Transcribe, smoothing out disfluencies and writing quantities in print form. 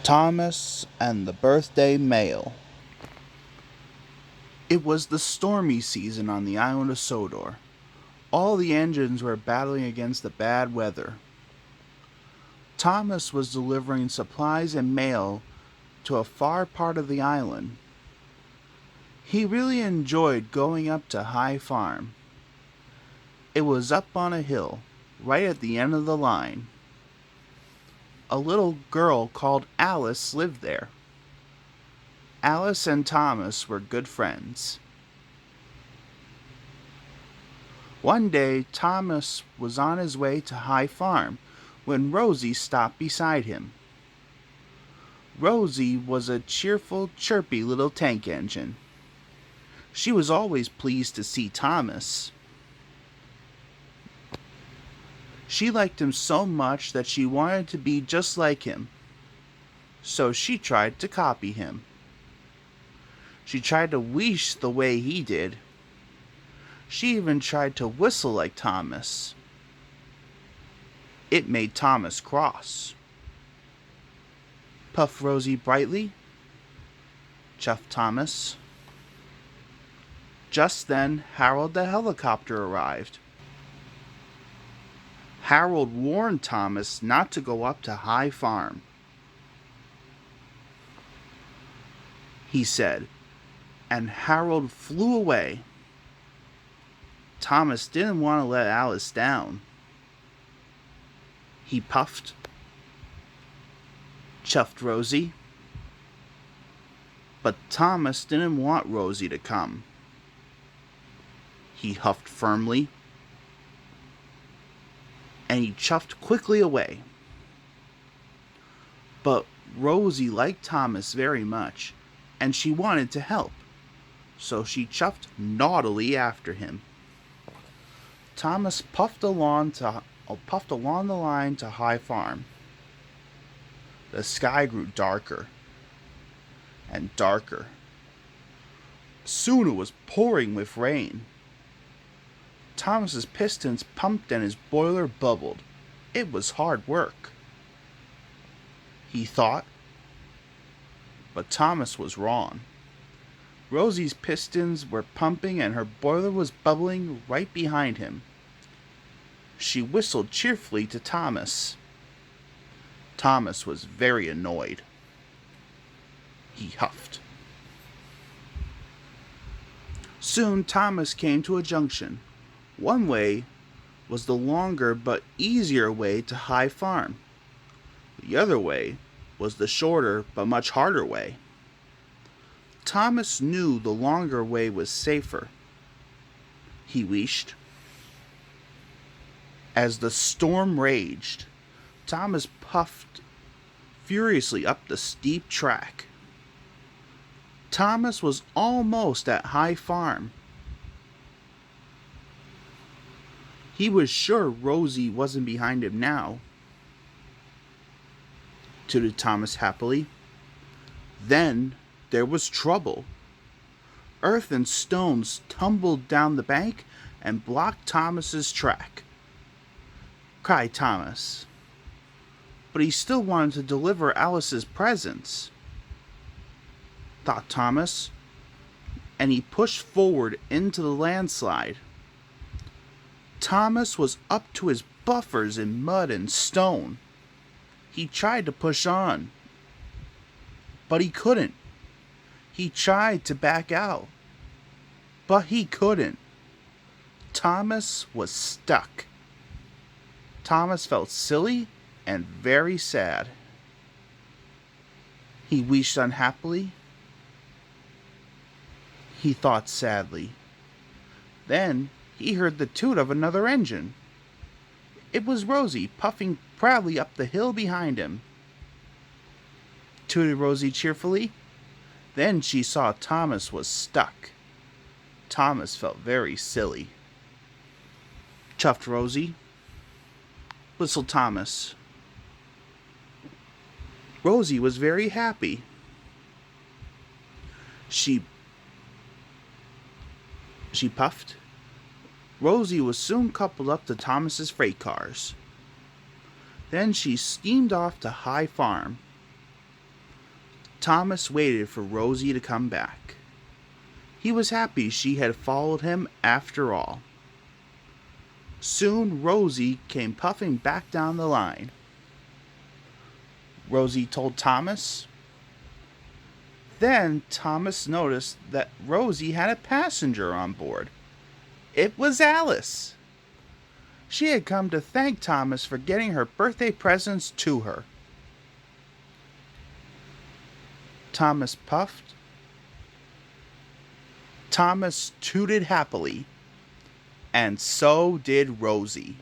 Thomas and the Birthday Mail. It was the stormy season on the island of Sodor. All the engines were battling against the bad weather. Thomas was delivering supplies and mail to a far part of the island. He really enjoyed going up to High Farm. It was up on a hill, right at the end of the line. A little girl called Alice lived there. Alice and Thomas were good friends. One day, Thomas was on his way to High Farm when Rosie stopped beside him. Rosie was a cheerful, chirpy little tank engine. She was always pleased to see Thomas. She liked him so much that she wanted to be just like him, so she tried to copy him. She tried to wheeze the way he did. She even tried to whistle like Thomas. It made Thomas cross. Puffed Rosie brightly. Chuffed Thomas. Just then, Harold the helicopter arrived. Harold warned Thomas not to go up to High Farm. He said, and Harold flew away. Thomas didn't want to let Alice down. He puffed, chuffed Rosie, but Thomas didn't want Rosie to come. He huffed firmly, and he chuffed quickly away. But Rosie liked Thomas very much, and she wanted to help, so she chuffed naughtily after him. Thomas puffed along the line to High Farm. The sky grew darker and darker. Soon it was pouring with rain. Thomas's pistons pumped and his boiler bubbled. It was hard work, he thought. But Thomas was wrong. Rosie's pistons were pumping and her boiler was bubbling right behind him. She whistled cheerfully to Thomas. Thomas was very annoyed. He huffed. Soon Thomas came to a junction. One way was the longer but easier way to High Farm. The other way was the shorter but much harder way. Thomas knew the longer way was safer. He wished. As the storm raged, Thomas puffed furiously up the steep track. Thomas was almost at High Farm. He was sure Rosie wasn't behind him now, tooted Thomas happily. Then there was trouble. Earth and stones tumbled down the bank and blocked Thomas's track. Cried Thomas. But he still wanted to deliver Alice's presents, thought Thomas, and he pushed forward into the landslide. Thomas was up to his buffers in mud and stone. He tried to push on, but he couldn't. He tried to back out, but he couldn't. Thomas was stuck. Thomas felt silly and very sad. He wished unhappily. He thought sadly. Then he heard the toot of another engine. It was Rosie puffing proudly up the hill behind him. Tooted Rosie cheerfully. Then she saw Thomas was stuck. Thomas felt very silly. Chuffed Rosie. Whistled Thomas. Rosie was very happy. She puffed. Rosie was soon coupled up to Thomas's freight cars. Then she steamed off to High Farm. Thomas waited for Rosie to come back. He was happy she had followed him after all. Soon Rosie came puffing back down the line. Rosie told Thomas. Then Thomas noticed that Rosie had a passenger on board. It was Alice. She had come to thank Thomas for getting her birthday presents to her. Thomas puffed. Thomas tooted happily. And so did Rosie.